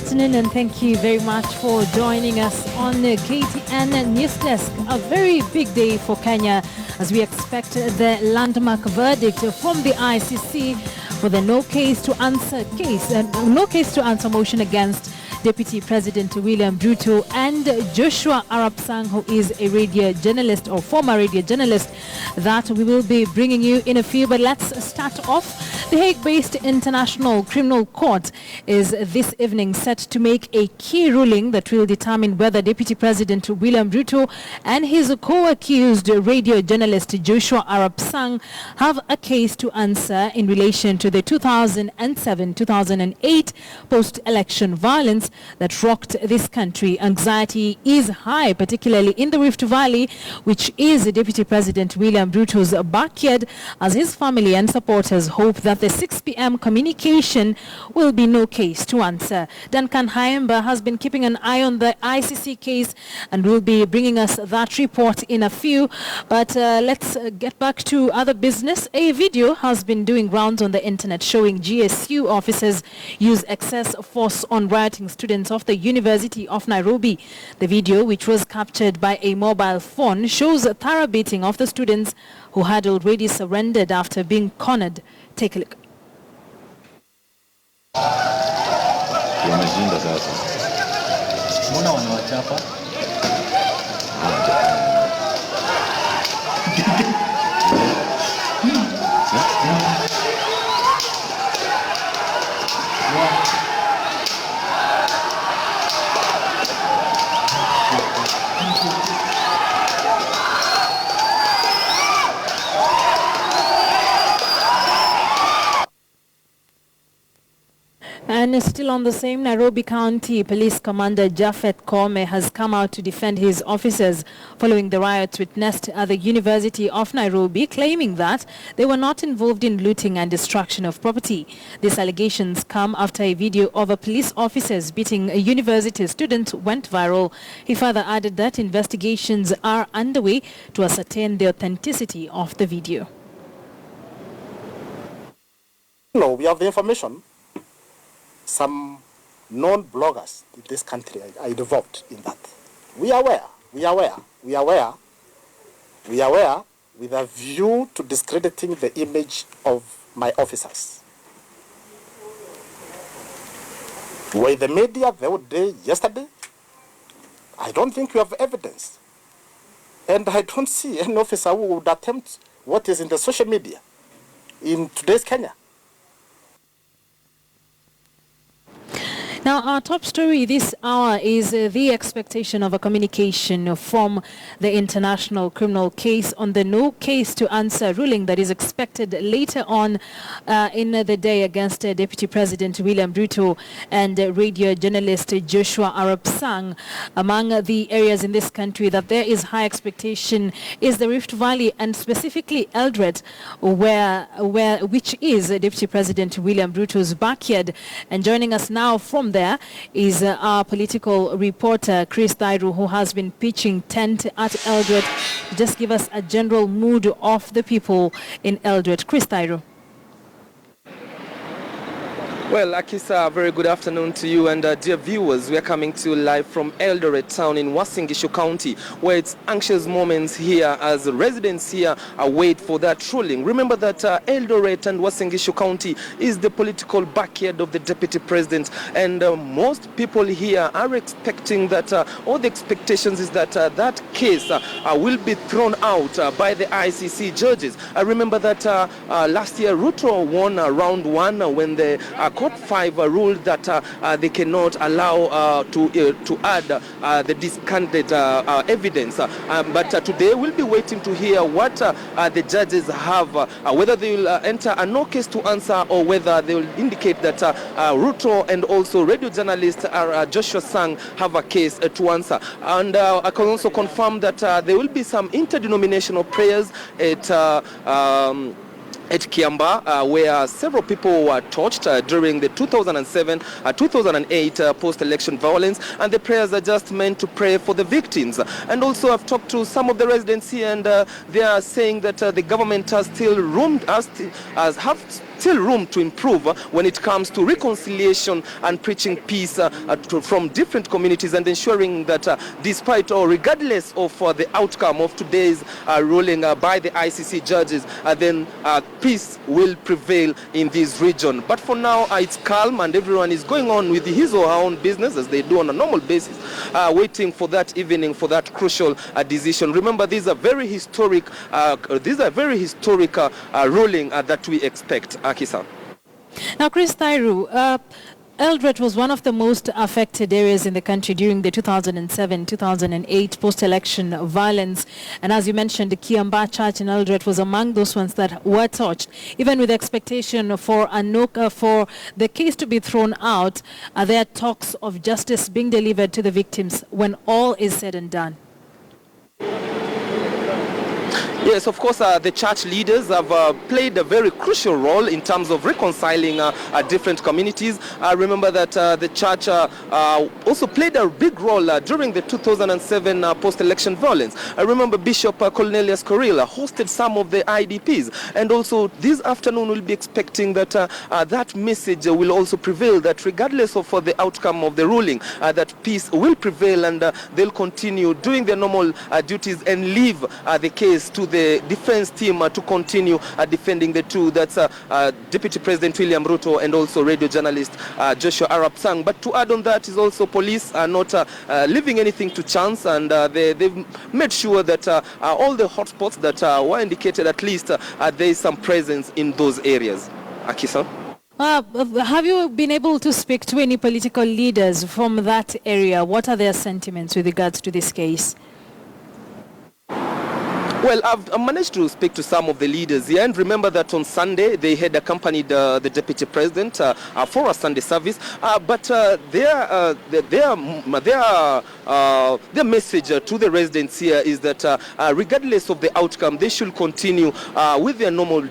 afternoon and thank you very much for joining us on the KTN Newsdesk. A very big day for Kenya as we expect the landmark verdict from the ICC for the no case to answer motion against Deputy President William Ruto and Joshua Arap Sang, who is a radio journalist or former radio journalist, that we will be bringing you in a few. But let's start off. The Hague-based International Criminal Court is this evening set to make a key ruling that will determine whether Deputy President William Ruto and his co-accused radio journalist Joshua Arap Sang have a case to answer in relation to the 2007-2008 post-election violence that rocked this country. Anxiety is high, particularly in the Rift Valley, which is Deputy President William Ruto's backyard, as his family and supporters hope that the 6 p.m. communication will be no case to answer. Duncan Khaemba has been keeping an eye on the ICC case and will be bringing us that report in a few. But let's get back to other business. A video has been doing rounds on the internet showing GSU officers use excess force on rioting students of the University of Nairobi. The video, which was captured by a mobile phone, shows a thorough beating of the students who had already surrendered after being cornered. Take a look. And still on the same, Nairobi County Police Commander Japhet Koome has come out to defend his officers following the riots witnessed at the University of Nairobi, claiming that they were not involved in looting and destruction of property. These allegations come after a video of a police officers beating a university student went viral. He further added that investigations are underway to ascertain the authenticity of the video. No, we have the information. Some non-bloggers in this country are involved in that. We are aware with a view to discrediting the image of my officers. Were the media the whole day yesterday? I don't think you have evidence. And I don't see any officer who would attempt what is in the social media in today's Kenya. Now, our top story this hour is the expectation of a communication from the International Criminal Case on the no case to answer ruling that is expected later on in the day against Deputy President William Ruto and radio journalist Joshua Arap Sang. Among the areas in this country that there is high expectation is the Rift Valley and specifically Eldoret, which is Deputy President William Ruto's backyard. And joining us now from there is our political reporter Chris Thairu, who has been pitching tent at Eldoret. Just give us a general mood of the people in Eldoret. Chris Thairu. Well, Akisa, very good afternoon to you and dear viewers. We are coming to you live from Eldoret town in Uasin Gishu County, where it's anxious moments here as residents here await for that ruling. Remember that Eldoret and Uasin Gishu County is the political backyard of the Deputy President, and most people here are expecting that, all the expectations is that that case will be thrown out by the ICC judges. I remember that last year Ruto won round 1 when the Court 5 ruled that they cannot allow to add the discounted evidence. But today we'll be waiting to hear what the judges have, whether they will enter a no case to answer or whether they will indicate that Ruto and also radio journalist Joshua Sang have a case to answer. And I can also confirm that there will be some interdenominational prayers at Kiamba, where several people were torched during the 2007-2008 post-election violence, and the prayers are just meant to pray for the victims. And also I've talked to some of the residents here, and they are saying that the government has still still room to improve when it comes to reconciliation and preaching peace from different communities, and ensuring that despite or regardless of the outcome of today's ruling by the ICC judges, then peace will prevail in this region. But for now, it's calm and everyone is going on with his or her own business as they do on a normal basis, waiting for that evening for that crucial decision. Remember, these are very historic ruling that we expect. Akisa. Now, Chris Thairu, Eldoret was one of the most affected areas in the country during the 2007-2008 post-election violence. And as you mentioned, the Khaemba Church in Eldoret was among those ones that were touched. Even with expectation for for the case to be thrown out, are there talks of justice being delivered to the victims when all is said and done? Yes, of course, the church leaders have played a very crucial role in terms of reconciling different communities. Remember that the church also played a big role during the 2007 post-election violence. I remember Bishop Cornelius Corrilla hosted some of the IDPs, and also this afternoon we'll be expecting that that message will also prevail, that regardless of the outcome of the ruling, that peace will prevail, and they'll continue doing their normal duties and leave the case to the defense team to continue defending the two. That's Deputy President William Ruto and also radio journalist Joshua Arap Sang. But to add on that is also police are not leaving anything to chance, and they've made sure that all the hotspots that were indicated, at least there is some presence in those areas. Akisa? Have you been able to speak to any political leaders from that area? What are their sentiments with regards to this case? Well, I've managed to speak to some of the leaders here, and remember that on Sunday they had accompanied the Deputy President for a Sunday service. But their message to the residents here is that regardless of the outcome, they should continue with their normal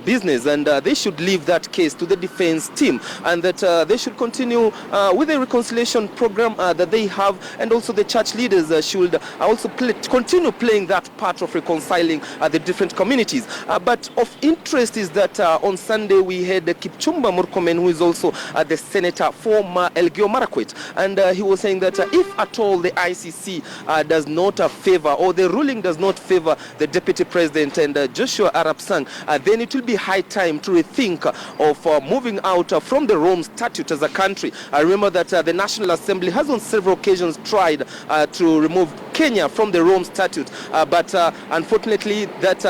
business, and they should leave that case to the defense team, and that they should continue with the reconciliation program that they have, and also the church leaders should also continue playing that part of reconciliation the different communities. But of interest is that on Sunday we had Kipchumba Murkomen, who is also the senator for Elgeyo Marakwet, and he was saying that if at all the ICC does not favor, or the ruling does not favor the Deputy President and Joshua Arap Sang, then it will be high time to rethink of moving out from the Rome Statute as a country. I remember that the National Assembly has on several occasions tried to remove Kenya from the Rome Statute, but unfortunately that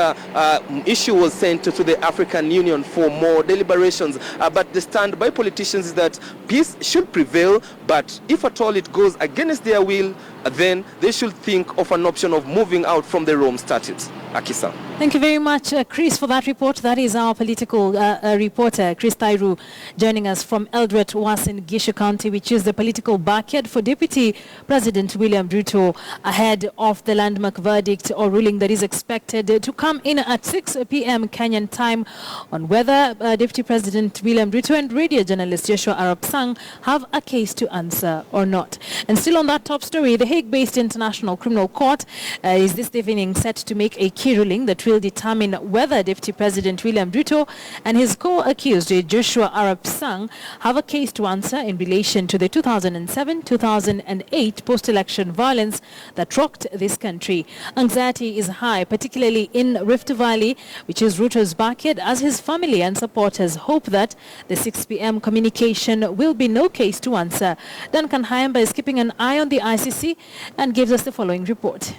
issue was sent to the African Union for more deliberations. But the stand by politicians is that peace should prevail, but if at all it goes against their will, then they should think of an option of moving out from the Rome Statutes. Akisa. Thank you very much, Chris, for that report. That is our political reporter, Chris Thairu, joining us from Eldoret, Uasin Gishu County, which is the political backyard for Deputy President William Ruto ahead of the landmark verdict or ruling that is expected to come in at 6 p.m. Kenyan time on whether Deputy President William Ruto and radio journalist Joshua Arap Sang have a case to answer or not. And still on that top story, the Hague-based International Criminal Court is this evening set to make a key ruling that will determine whether Deputy President William Ruto and his co-accused Joshua Arap Sang have a case to answer in relation to the 2007-2008 post-election violence that rocked this country. Anxiety is high, particularly in Rift Valley, which is Ruto's backyard, as his family and supporters hope that the 6 p.m. communication will be no case to answer. Duncan Khaemba is keeping an eye on the ICC and gives us the following report.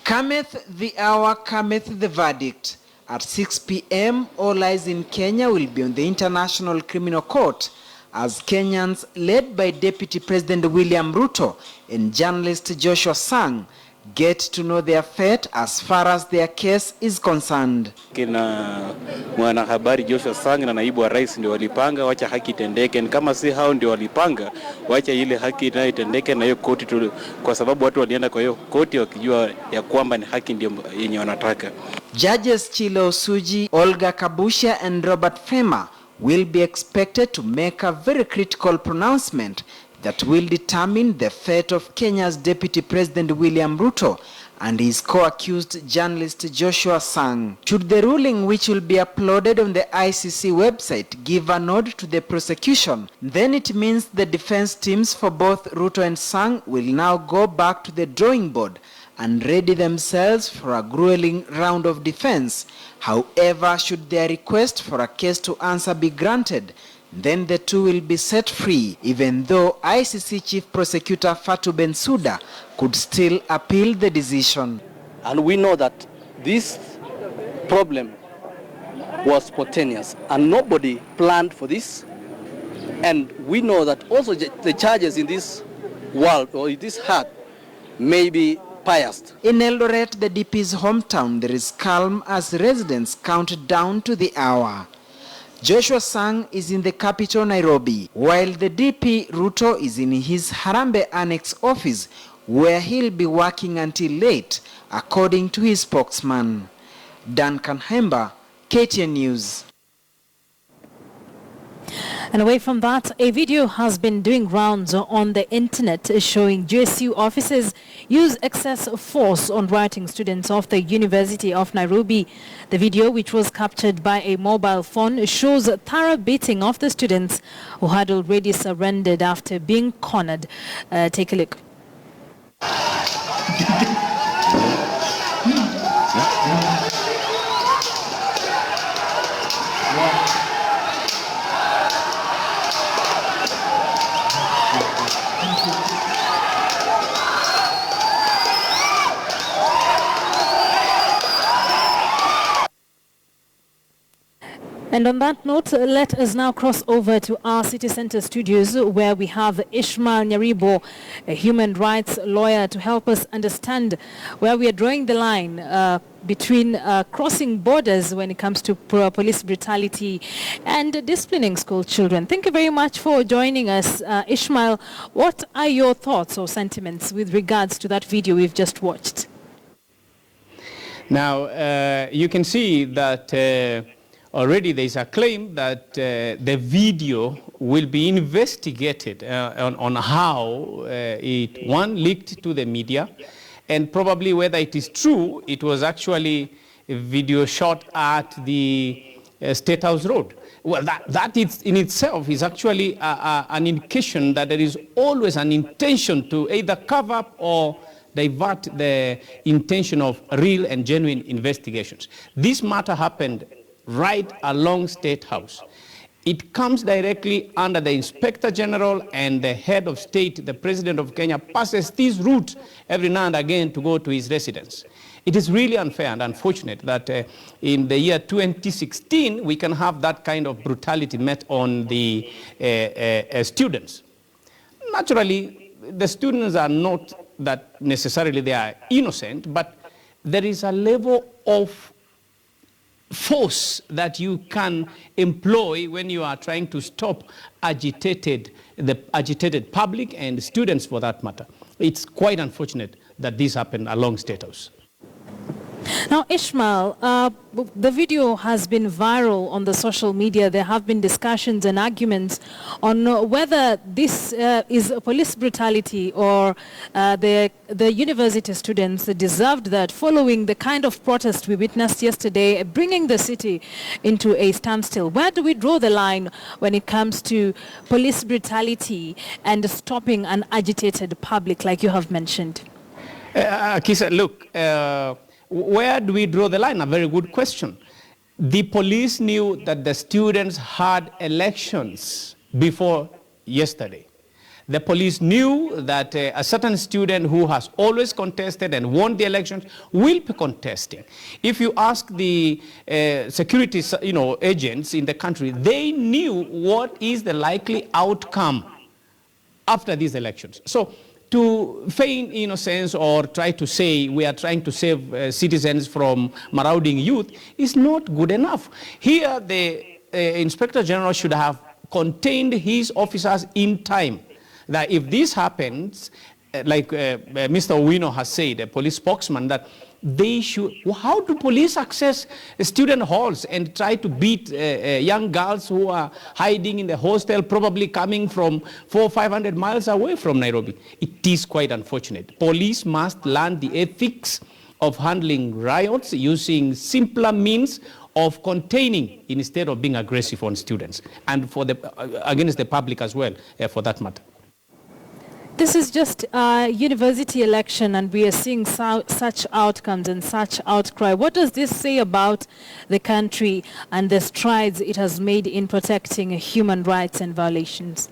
Cometh the hour, cometh the verdict. At 6 p.m., all eyes in Kenya will be on the International Criminal Court as Kenyans, led by Deputy President William Ruto and journalist Joshua Sang, get to know their fate as far as their case is concerned. Kina mwanahabari Joshua Sang na naibu wa rais ndio walipanga, wacha haki itendeke. Kama si hao ndio walipanga, wacha ile haki itendeke na hiyo koti tu, kwa sababu watu walienda kwa hiyo koti wakijua ya kwamba ni haki ndio yenye wanataka. Judges Chilo Suji, Olga Kabusha and Robert Fema will be expected to make a very critical pronouncement that will determine the fate of Kenya's Deputy President William Ruto and his co-accused journalist Joshua Sang. Should the ruling, which will be uploaded on the ICC website, give a nod to the prosecution, then it means the defense teams for both Ruto and Sang will now go back to the drawing board and ready themselves for a grueling round of defense. However, should their request for a case to answer be granted, then the two will be set free, even though ICC Chief Prosecutor Fatou Bensouda could still appeal the decision. And we know that this problem was spontaneous and nobody planned for this. And we know that also the charges in this world or in this Hague may be biased. In Eldoret, the DP's hometown, there is calm as residents count down to the hour. Joshua Sang is in the capital, Nairobi, while the DP Ruto is in his Harambee Annex office, where he'll be working until late, according to his spokesman. Duncan Khaemba, KTN News. And away from that, a video has been doing rounds on the internet showing GSU officers use excess force on rioting students of the University of Nairobi. The video, which was captured by a mobile phone, shows a thorough beating of the students who had already surrendered after being cornered. Take a look. And on that note, let us now cross over to our City Center studios, where we have Ishmael Nyaribo, a human rights lawyer, to help us understand where we are drawing the line between crossing borders when it comes to police brutality and disciplining school children. Thank you very much for joining us. Ishmael, what are your thoughts or sentiments with regards to that video we've just watched? Now, you can see that already there is a claim that the video will be investigated on how it, leaked to the media, and probably whether it is true it was actually a video shot at the State House Road. Well, that is in itself is actually an indication that there is always an intention to either cover up or divert the intention of real and genuine investigations. This matter happened right along State House. It comes directly under the Inspector General, and the head of state, the President of Kenya, passes this route every now and again to go to his residence. It is really unfair and unfortunate that in the year 2016 we can have that kind of brutality met on the students. Naturally, the students are not that necessarily they are innocent, but there is a level of force that you can employ when you are trying to stop the agitated public and students for that matter. It's quite unfortunate that this happened along State House. Now, Ishmael, the video has been viral on the social media. There have been discussions and arguments on whether this is police brutality or the university students deserved that, following the kind of protest we witnessed yesterday, bringing the city into a standstill. Where do we draw the line when it comes to police brutality and stopping an agitated public, like you have mentioned? Kisa, look, where do we draw the line? A very good question. The police knew that the students had elections before yesterday. The police knew that a certain student who has always contested and won the elections will be contesting. If you ask the security agents in the country, they knew what is the likely outcome after these elections. So to feign innocence or try to say we are trying to save citizens from marauding youth is not good enough. Here, the Inspector General should have contained his officers in time, that if this happens, Mr. Owino has said, a police spokesman, that they should, how do police access student halls and try to beat young girls who are hiding in the hostel, probably coming from 400 or 500 miles away from Nairobi? It is quite unfortunate. Police must learn the ethics of handling riots using simpler means of containing instead of being aggressive on students and for the, against the public as well, for that matter. This is just a university election, and we are seeing such outcomes and such outcry. What does this say about the country and the strides it has made in protecting human rights and violations?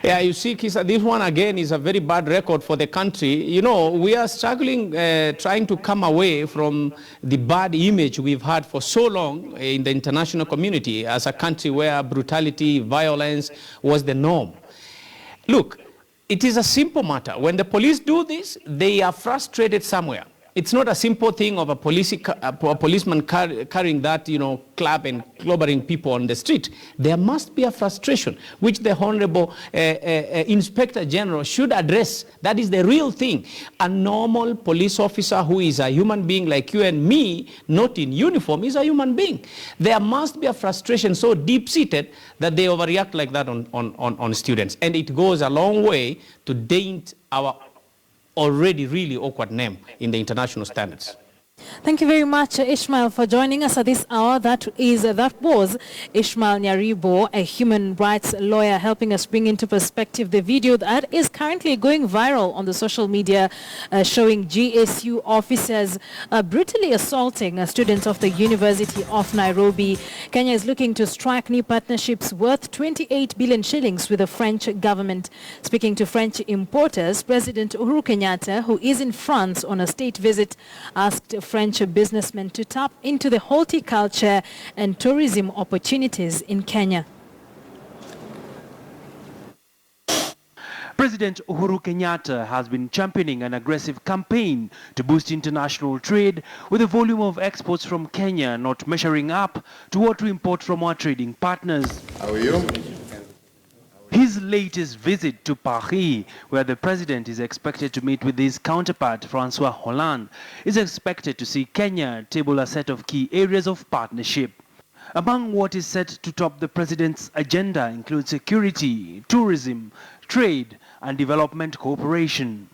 Yeah, you see, Kisa, this one again is a very bad record for the country. You know, we are struggling, trying to come away from the bad image we've had for so long in the international community as a country where brutality, violence was the norm. Look, it is a simple matter. When the police do this, they are frustrated somewhere. It's not a simple thing of a policeman carrying that, club and clobbering people on the street. There must be a frustration, which the Honorable Inspector General should address. That is the real thing. A normal police officer who is a human being like you and me, not in uniform, is a human being. There must be a frustration so deep-seated that they overreact like that on students. And it goes a long way to dent our already really awkward name in the international standards. Thank you very much, Ishmael, for joining us at this hour. That was Ishmael Nyaribo, a human rights lawyer, helping us bring into perspective the video that is currently going viral on the social media, showing GSU officers brutally assaulting students of the University of Nairobi. Kenya is looking to strike new partnerships worth 28 billion shillings with the French government. Speaking to French importers, President Uhuru Kenyatta, who is in France on a state visit, asked French businessmen to tap into the horticulture and tourism opportunities in Kenya. President Uhuru Kenyatta has been championing an aggressive campaign to boost international trade, with the volume of exports from Kenya not measuring up to what we import from our trading partners. How are you? His latest visit to Paris, where the president is expected to meet with his counterpart Francois Hollande, is expected to see Kenya table a set of key areas of partnership. Among what is set to top the president's agenda include security, tourism, trade and development cooperation.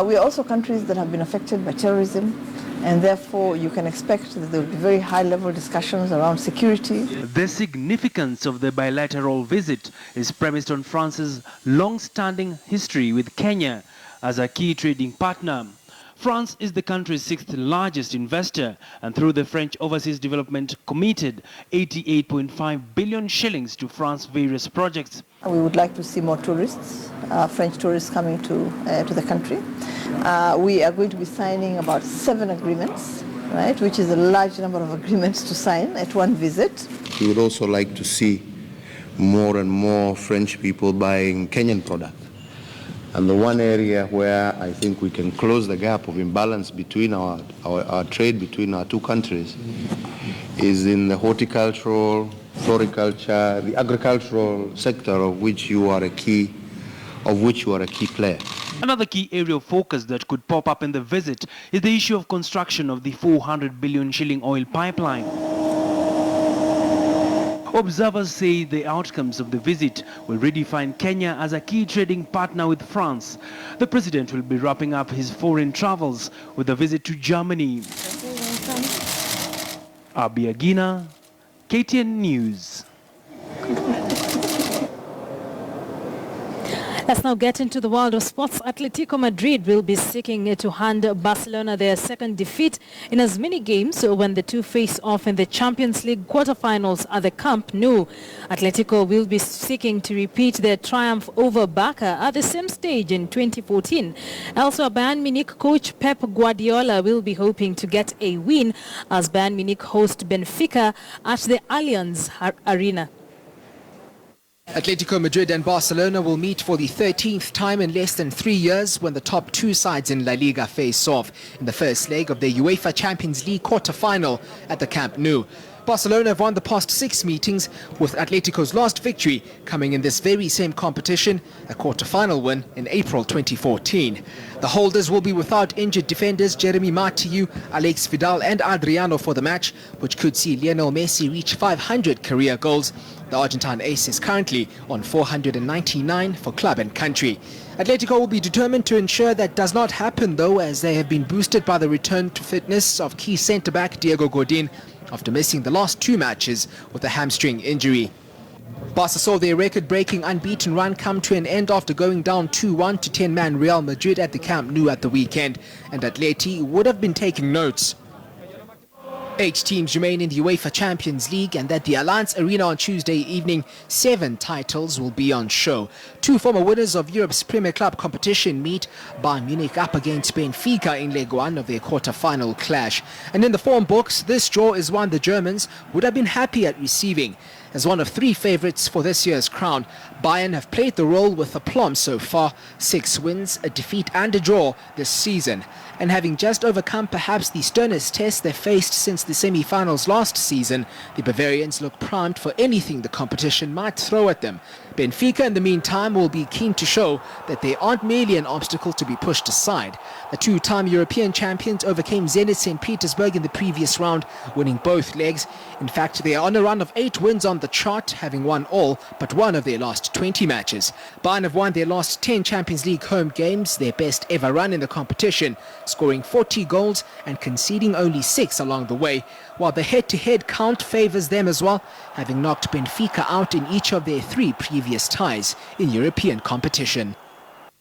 We are also countries that have been affected by terrorism, and therefore you can expect that there will be very high-level discussions around security. The significance of the bilateral visit is premised on France's long-standing history with Kenya as a key trading partner. France is the country's sixth largest investor, and through the French Overseas Development committed 88.5 billion shillings to France's various projects. We would like to see more tourists, French tourists coming to the country. We are going to be signing about 7 agreements, right, which is a large number of agreements to sign at one visit. We would also like to see more and more French people buying Kenyan products. And the one area where I think we can close the gap of imbalance between our trade between our two countries is in the horticultural, floriculture, the agricultural sector of which you are a key player. Another key area of focus that could pop up in the visit is the issue of construction of the 400 billion shilling oil pipeline. Observers say the outcomes of the visit will redefine Kenya as a key trading partner with France. The president will be wrapping up his foreign travels with a visit to Germany. Abiagina, KTN News. Let's now get into the world of sports. Atletico Madrid will be seeking to hand Barcelona their second defeat in as many games when the two face off in the Champions League quarterfinals at the Camp Nou. Atletico will be seeking to repeat their triumph over Barca at the same stage in 2014. Also, Bayern Munich coach Pep Guardiola will be hoping to get a win as Bayern Munich host Benfica at the Allianz Arena. Atletico Madrid and Barcelona will meet for the 13th time in less than 3 years when the top two sides in La Liga face off in the first leg of the UEFA Champions League quarter-final at the Camp Nou. Barcelona have won the past 6 meetings, with Atletico's last victory coming in this very same competition, a quarter-final win in April 2014. The holders will be without injured defenders Jeremy Martiu, Alex Vidal and Adriano for the match, which could see Lionel Messi reach 500 career goals. The Argentine ace is currently on 499 for club and country. Atletico will be determined to ensure that does not happen though, as they have been boosted by the return to fitness of key centre-back Diego Godin after missing the last 2 matches with a hamstring injury. Barca saw their record-breaking unbeaten run come to an end after going down 2-1 to 10-man Real Madrid at the Camp Nou at the weekend, and Atleti would have been taking notes. 8 teams remain in the UEFA Champions League, and at the Allianz Arena on Tuesday evening, 7 titles will be on show. 2 former winners of Europe's Premier Club competition meet, Bayern Munich up against Benfica in leg 1 of their quarter-final clash. And in the form books, this draw is one the Germans would have been happy at receiving. As one of 3 favourites for this year's crown, Bayern have played the role with aplomb so far, 6 wins, a defeat and a draw this season. And having just overcome perhaps the sternest test they faced since the semi-finals last season, the Bavarians look primed for anything the competition might throw at them. Benfica, in the meantime, will be keen to show that they aren't merely an obstacle to be pushed aside. The 2-time European champions overcame Zenit St. Petersburg in the previous round, winning both legs. In fact, they are on a run of 8 wins on the chart, having won all but one of their last 20 matches. Bayern have won their last 10 Champions League home games, their best ever run in the competition, scoring 40 goals and conceding only 6 along the way, while the head-to-head count favours them as well, having knocked Benfica out in each of their 3 previous ties in European competition.